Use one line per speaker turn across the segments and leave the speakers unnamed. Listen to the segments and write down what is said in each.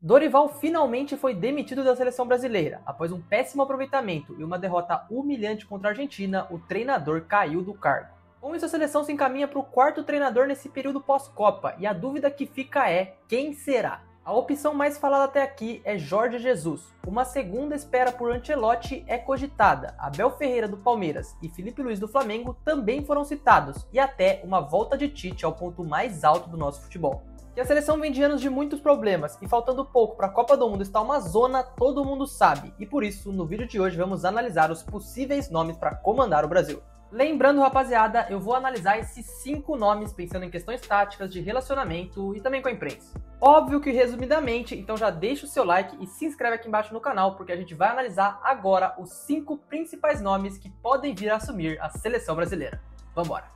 Dorival finalmente foi demitido da seleção brasileira. Após um péssimo aproveitamento e uma derrota humilhante contra a Argentina, o treinador caiu do cargo. Com isso, a seleção se encaminha para o quarto treinador nesse período pós-Copa, e a dúvida que fica é: quem será? A opção mais falada até aqui é Jorge Jesus. Uma segunda espera por Ancelotti é cogitada. Abel Ferreira do Palmeiras e Felipe Luiz do Flamengo também foram citados, e até uma volta de Tite ao ponto mais alto do nosso futebol. Que a seleção vem de anos de muitos problemas e faltando pouco para a Copa do Mundo estar uma zona, todo mundo sabe. E por isso, no vídeo de hoje vamos analisar os possíveis nomes para comandar o Brasil. Lembrando, rapaziada, eu vou analisar esses 5 nomes pensando em questões táticas, de relacionamento e também com a imprensa. Óbvio que resumidamente, então já deixa o seu like e se inscreve aqui embaixo no canal, porque a gente vai analisar agora os 5 principais nomes que podem vir a assumir a seleção brasileira. Vambora!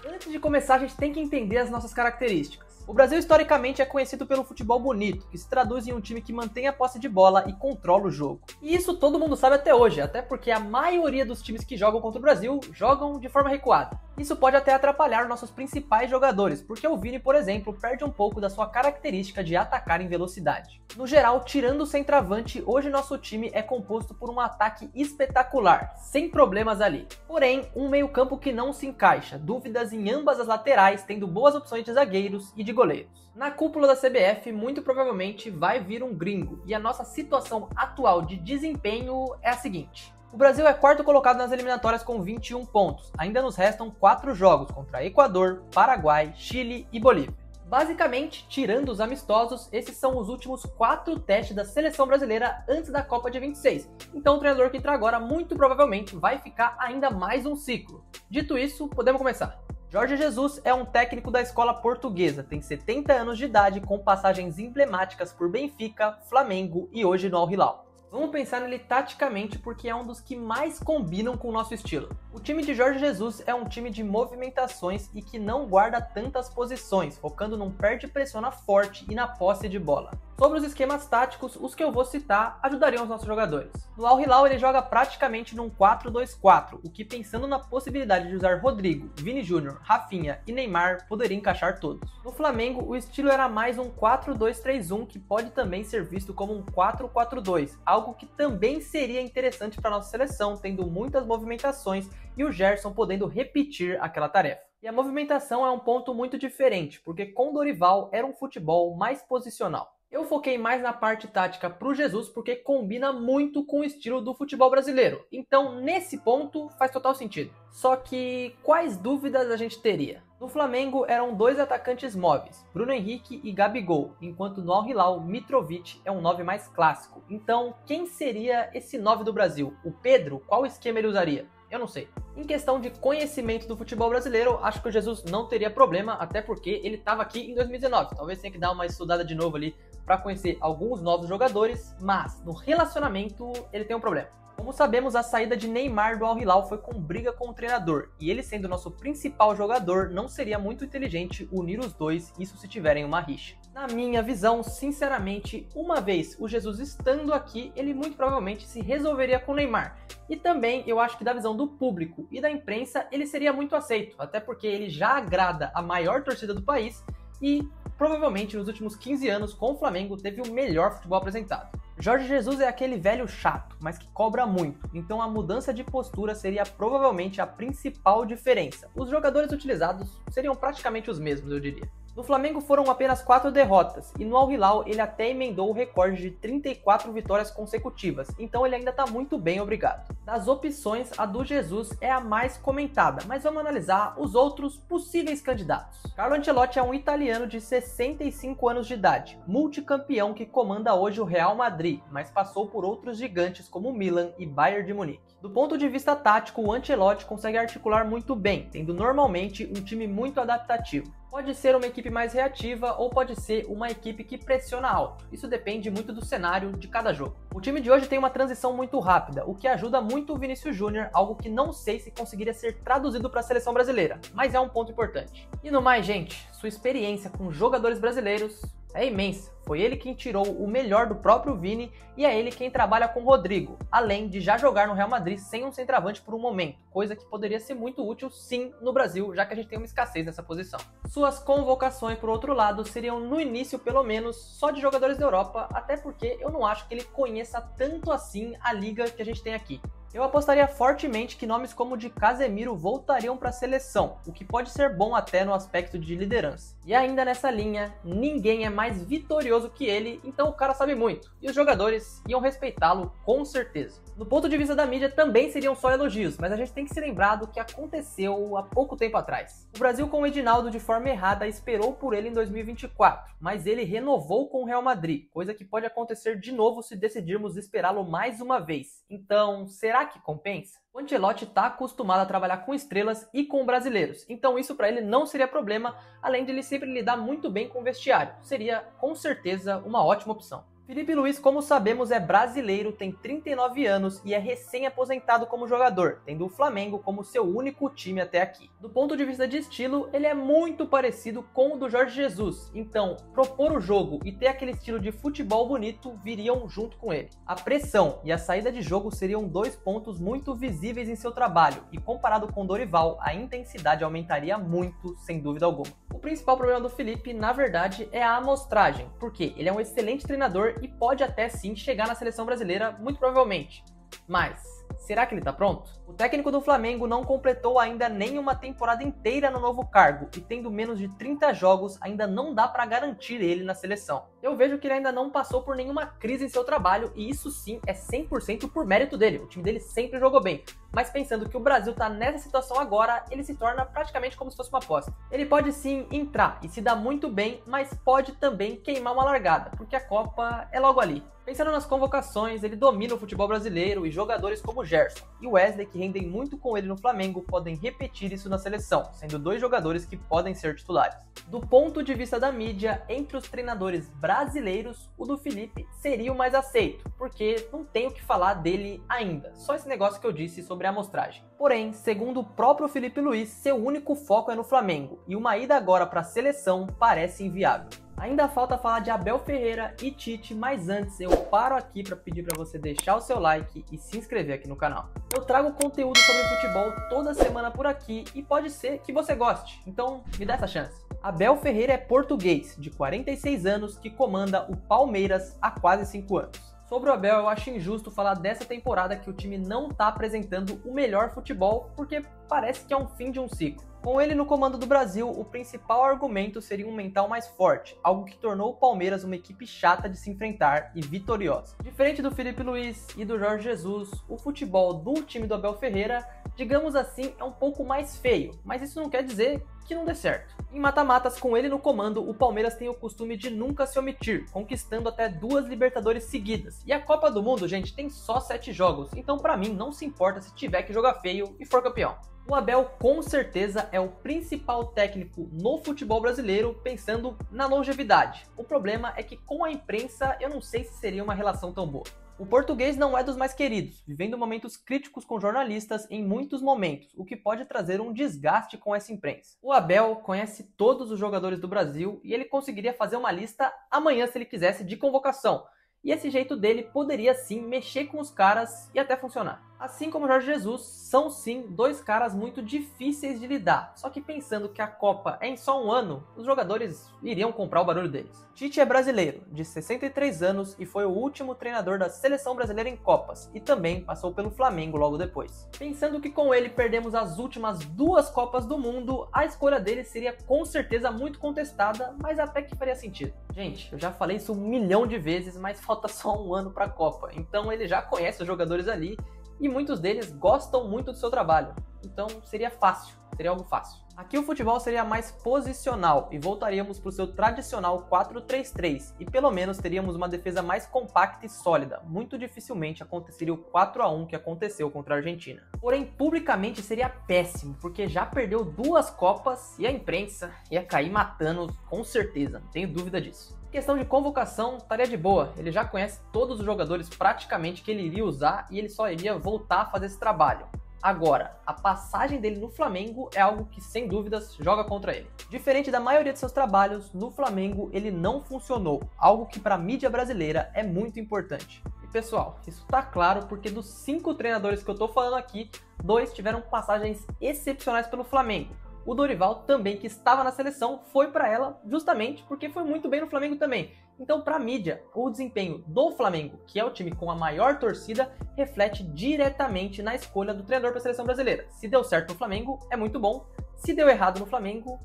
Antes de começar, a gente tem que entender as nossas características. O Brasil historicamente é conhecido pelo futebol bonito, que se traduz em um time que mantém a posse de bola e controla o jogo. E isso todo mundo sabe até hoje, até porque a maioria dos times que jogam contra o Brasil jogam de forma recuada. Isso pode até atrapalhar nossos principais jogadores, porque o Vini, por exemplo, perde um pouco da sua característica de atacar em velocidade. No geral, tirando o centroavante, hoje nosso time é composto por um ataque espetacular, sem problemas ali. Porém, um meio-campo que não se encaixa, dúvidas em ambas as laterais, tendo boas opções de zagueiros e de goleiros. Na cúpula da CBF, muito provavelmente vai vir um gringo, e a nossa situação atual de desempenho é a seguinte. O Brasil é quarto colocado nas eliminatórias com 21 pontos. Ainda nos restam 4 jogos contra Equador, Paraguai, Chile e Bolívia. Basicamente, tirando os amistosos, esses são os últimos 4 testes da seleção brasileira antes da Copa de 26. Então o treinador que entra agora muito provavelmente vai ficar ainda mais um ciclo. Dito isso, podemos começar. Jorge Jesus é um técnico da escola portuguesa, tem 70 anos de idade com passagens emblemáticas por Benfica, Flamengo e hoje no Al Hilal. Vamos pensar nele taticamente porque é um dos que mais combinam com o nosso estilo. O time de Jorge Jesus é um time de movimentações e que não guarda tantas posições, focando num perde-pressiona forte e na posse de bola. Sobre os esquemas táticos, os que eu vou citar ajudariam os nossos jogadores. No Al Hilal ele joga praticamente num 4-2-4, o que pensando na possibilidade de usar Rodrigo, Vini Júnior, Rafinha e Neymar poderia encaixar todos. No Flamengo o estilo era mais um 4-2-3-1 que pode também ser visto como um 4-4-2, algo que também seria interessante para nossa seleção, tendo muitas movimentações e o Gerson podendo repetir aquela tarefa. E a movimentação é um ponto muito diferente, porque com Dorival era um futebol mais posicional. Eu foquei mais na parte tática pro Jesus porque combina muito com o estilo do futebol brasileiro. Então, nesse ponto, faz total sentido. Só que, quais dúvidas a gente teria? No Flamengo eram 2 atacantes móveis, Bruno Henrique e Gabigol, enquanto no Al Hilal, Mitrovic é um 9 mais clássico. Então, quem seria esse 9 do Brasil? O Pedro? Qual esquema ele usaria? Eu não sei. Em questão de conhecimento do futebol brasileiro, acho que o Jesus não teria problema, até porque ele estava aqui em 2019. Talvez tenha que dar uma estudada de novo ali para conhecer alguns novos jogadores, mas no relacionamento ele tem um problema. Como sabemos, a saída de Neymar do Al Hilal foi com briga com o treinador, e ele sendo nosso principal jogador, não seria muito inteligente unir os dois, isso se tiverem uma rixa. Na minha visão, sinceramente, uma vez o Jesus estando aqui, ele muito provavelmente se resolveria com o Neymar. E também, eu acho que da visão do público e da imprensa, ele seria muito aceito, até porque ele já agrada a maior torcida do país e provavelmente nos últimos 15 anos com o Flamengo teve o melhor futebol apresentado. Jorge Jesus é aquele velho chato, mas que cobra muito, então a mudança de postura seria provavelmente a principal diferença. Os jogadores utilizados seriam praticamente os mesmos, eu diria. No Flamengo foram apenas 4 derrotas, e no Al Hilal ele até emendou o recorde de 34 vitórias consecutivas, então ele ainda está muito bem, obrigado. Das opções, a do Jesus é a mais comentada, mas vamos analisar os outros possíveis candidatos. Carlo Ancelotti é um italiano de 65 anos de idade, multicampeão que comanda hoje o Real Madrid, mas passou por outros gigantes como Milan e Bayern de Munique. Do ponto de vista tático, o Ancelotti consegue articular muito bem, tendo normalmente um time muito adaptativo. Pode ser uma equipe mais reativa ou pode ser uma equipe que pressiona alto. Isso depende muito do cenário de cada jogo. O time de hoje tem uma transição muito rápida, o que ajuda muito o Vinícius Júnior, algo que não sei se conseguiria ser traduzido para a seleção brasileira, mas é um ponto importante. E no mais, gente, sua experiência com jogadores brasileiros é imensa. Foi ele quem tirou o melhor do próprio Vini e é ele quem trabalha com o Rodrigo, além de já jogar no Real Madrid sem um centroavante por um momento, coisa que poderia ser muito útil sim no Brasil, já que a gente tem uma escassez nessa posição. Suas convocações, por outro lado, seriam no início pelo menos só de jogadores da Europa, até porque eu não acho que ele conheça tanto assim a liga que a gente tem aqui. Eu apostaria fortemente que nomes como o de Casemiro voltariam para a seleção, o que pode ser bom até no aspecto de liderança. E ainda nessa linha, ninguém é mais vitorioso que ele, então o cara sabe muito, e os jogadores iam respeitá-lo com certeza. Do ponto de vista da mídia, também seriam só elogios, mas a gente tem que se lembrar do que aconteceu há pouco tempo atrás. O Brasil com o Edinaldo de forma errada esperou por ele em 2024, mas ele renovou com o Real Madrid, coisa que pode acontecer de novo se decidirmos esperá-lo mais uma vez. Então, será que compensa? O Ancelotti está acostumado a trabalhar com estrelas e com brasileiros, então isso para ele não seria problema, além de ele sempre lidar muito bem com o vestiário. Seria, com certeza, uma ótima opção. Filipe Luís, como sabemos, é brasileiro, tem 39 anos e é recém-aposentado como jogador, tendo o Flamengo como seu único time até aqui. Do ponto de vista de estilo, ele é muito parecido com o do Jorge Jesus, então propor o jogo e ter aquele estilo de futebol bonito viriam junto com ele. A pressão e a saída de jogo seriam dois pontos muito visíveis em seu trabalho e comparado com Dorival, a intensidade aumentaria muito, sem dúvida alguma. O principal problema do Filipe, na verdade, é a amostragem, porque ele é um excelente treinador e pode até sim chegar na seleção brasileira, muito provavelmente. Mas, será que ele tá pronto? O técnico do Flamengo não completou ainda nem uma temporada inteira no novo cargo e tendo menos de 30 jogos ainda não dá para garantir ele na seleção. Eu vejo que ele ainda não passou por nenhuma crise em seu trabalho e isso sim é 100% por mérito dele, o time dele sempre jogou bem. Mas pensando que o Brasil tá nessa situação agora, ele se torna praticamente como se fosse uma aposta. Ele pode sim entrar e se dar muito bem, mas pode também queimar uma largada, porque a Copa é logo ali. Pensando nas convocações, ele domina o futebol brasileiro e jogadores como Gerson e Wesley, que rendem muito com ele no Flamengo, podem repetir isso na seleção, sendo dois jogadores que podem ser titulares. Do ponto de vista da mídia, entre os treinadores brasileiros, o do Filipe seria o mais aceito, porque não tem o que falar dele ainda, só esse negócio que eu disse sobre a amostragem. Porém, segundo o próprio Filipe Luís, seu único foco é no Flamengo, e uma ida agora para a seleção parece inviável. Ainda falta falar de Abel Ferreira e Tite, mas antes eu paro aqui para pedir para você deixar o seu like e se inscrever aqui no canal. Eu trago conteúdo sobre futebol toda semana por aqui e pode ser que você goste, então me dá essa chance. Abel Ferreira é português, de 46 anos, que comanda o Palmeiras há quase 5 anos. Sobre o Abel, eu acho injusto falar dessa temporada que o time não está apresentando o melhor futebol, porque parece que é um fim de um ciclo. Com ele no comando do Brasil, o principal argumento seria um mental mais forte, algo que tornou o Palmeiras uma equipe chata de se enfrentar e vitoriosa. Diferente do Filipe Luís e do Jorge Jesus, o futebol do time do Abel Ferreira, digamos assim, é um pouco mais feio, mas isso não quer dizer que não dê certo. Em mata-matas com ele no comando, o Palmeiras tem o costume de nunca se omitir, conquistando até 2 Libertadores seguidas. E a Copa do Mundo, gente, tem só 7 jogos, então pra mim não se importa se tiver que jogar feio e for campeão. O Abel com certeza é o principal técnico no futebol brasileiro pensando na longevidade. O problema é que com a imprensa eu não sei se seria uma relação tão boa. O português não é dos mais queridos, vivendo momentos críticos com jornalistas em muitos momentos, o que pode trazer um desgaste com essa imprensa. O Abel conhece todos os jogadores do Brasil e ele conseguiria fazer uma lista amanhã se ele quisesse de convocação. E esse jeito dele poderia sim mexer com os caras e até funcionar. Assim como Jorge Jesus, são sim 2 caras muito difíceis de lidar. Só que pensando que a Copa é em só um ano, os jogadores iriam comprar o barulho deles. Tite é brasileiro, de 63 anos e foi o último treinador da seleção brasileira em Copas. E também passou pelo Flamengo logo depois. Pensando que com ele perdemos as últimas 2 Copas do Mundo, a escolha dele seria com certeza muito contestada, mas até que faria sentido. Gente, eu já falei isso 1 milhão de vezes, mas falta só um ano para a Copa. Então ele já conhece os jogadores ali e muitos deles gostam muito do seu trabalho. Então seria fácil, seria algo fácil. Aqui o futebol seria mais posicional e voltaríamos para o seu tradicional 4-3-3 e pelo menos teríamos uma defesa mais compacta e sólida. Muito dificilmente aconteceria o 4-1 que aconteceu contra a Argentina. Porém, publicamente seria péssimo, porque já perdeu 2 Copas e a imprensa ia cair matando com certeza, não tenho dúvida disso. Questão de convocação, estaria de boa, ele já conhece todos os jogadores praticamente que ele iria usar e ele só iria voltar a fazer esse trabalho. Agora, a passagem dele no Flamengo é algo que, sem dúvidas, joga contra ele. Diferente da maioria de seus trabalhos, no Flamengo ele não funcionou, algo que para a mídia brasileira é muito importante. E pessoal, isso tá claro porque dos 5 treinadores que eu tô falando aqui, 2 tiveram passagens excepcionais pelo Flamengo. O Dorival também, que estava na seleção, foi para ela justamente porque foi muito bem no Flamengo também. Então, para a mídia, o desempenho do Flamengo, que é o time com a maior torcida, reflete diretamente na escolha do treinador para a seleção brasileira. Se deu certo no Flamengo, é muito bom. Se deu errado no Flamengo,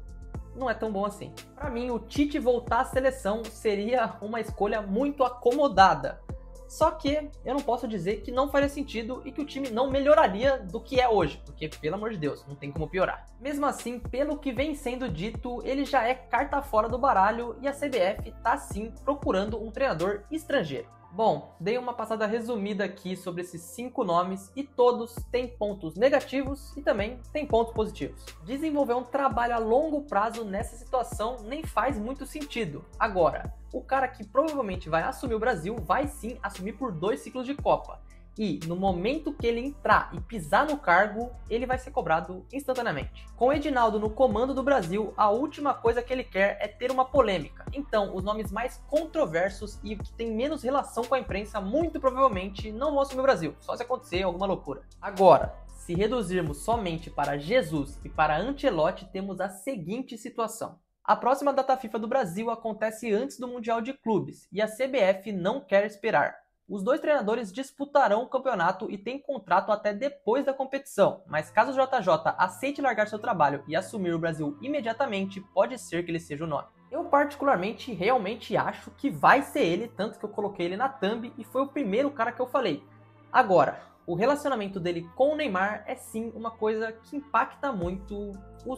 não é tão bom assim. Para mim, o Tite voltar à seleção seria uma escolha muito acomodada. Só que eu não posso dizer que não faria sentido e que o time não melhoraria do que é hoje, porque, pelo amor de Deus, não tem como piorar. Mesmo assim, pelo que vem sendo dito, ele já é carta fora do baralho e a CBF tá sim procurando um treinador estrangeiro. Bom, dei uma passada resumida aqui sobre esses 5 nomes e todos têm pontos negativos e também têm pontos positivos. Desenvolver um trabalho a longo prazo nessa situação nem faz muito sentido. Agora, o cara que provavelmente vai assumir o Brasil vai sim assumir por 2 ciclos de Copa. E no momento que ele entrar e pisar no cargo, ele vai ser cobrado instantaneamente. Com o Edinaldo no comando do Brasil, a última coisa que ele quer é ter uma polêmica. Então, os nomes mais controversos e que têm menos relação com a imprensa, muito provavelmente não vão assumir o Brasil, só se acontecer alguma loucura. Agora, se reduzirmos somente para Jesus e para Ancelotti, temos a seguinte situação. A próxima data FIFA do Brasil acontece antes do Mundial de Clubes e a CBF não quer esperar. Os 2 treinadores disputarão o campeonato e têm contrato até depois da competição, mas caso o JJ aceite largar seu trabalho e assumir o Brasil imediatamente, pode ser que ele seja o nome. Eu particularmente realmente acho que vai ser ele, tanto que eu coloquei ele na thumb e foi o primeiro cara que eu falei. Agora, o relacionamento dele com o Neymar é sim uma coisa que impacta muito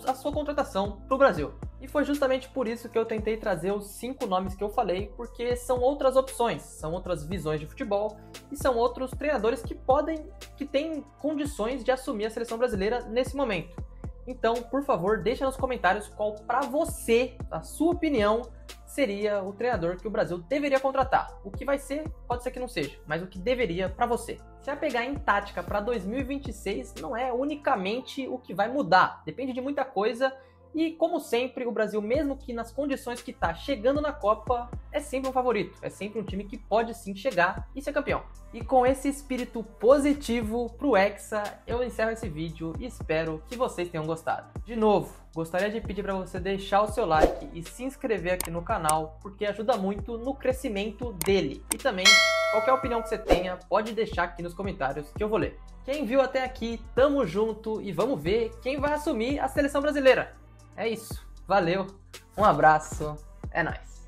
a sua contratação para o Brasil. E foi justamente por isso que eu tentei trazer os 5 nomes que eu falei, porque são outras opções, são outras visões de futebol e são outros treinadores que têm condições de assumir a seleção brasileira nesse momento. Então, por favor, deixa nos comentários qual para você, a sua opinião, seria o treinador que o Brasil deveria contratar. O que vai ser, pode ser que não seja, mas o que deveria para você. Se apegar em tática para 2026 não é unicamente o que vai mudar, depende de muita coisa. E, como sempre, o Brasil, mesmo que nas condições que está chegando na Copa, é sempre um favorito. É sempre um time que pode sim chegar e ser campeão. E com esse espírito positivo pro Hexa, eu encerro esse vídeo e espero que vocês tenham gostado. De novo, gostaria de pedir para você deixar o seu like e se inscrever aqui no canal, porque ajuda muito no crescimento dele. E também, qualquer opinião que você tenha, pode deixar aqui nos comentários que eu vou ler. Quem viu até aqui, tamo junto e vamos ver quem vai assumir a seleção brasileira. É isso, valeu, um abraço, é nóis.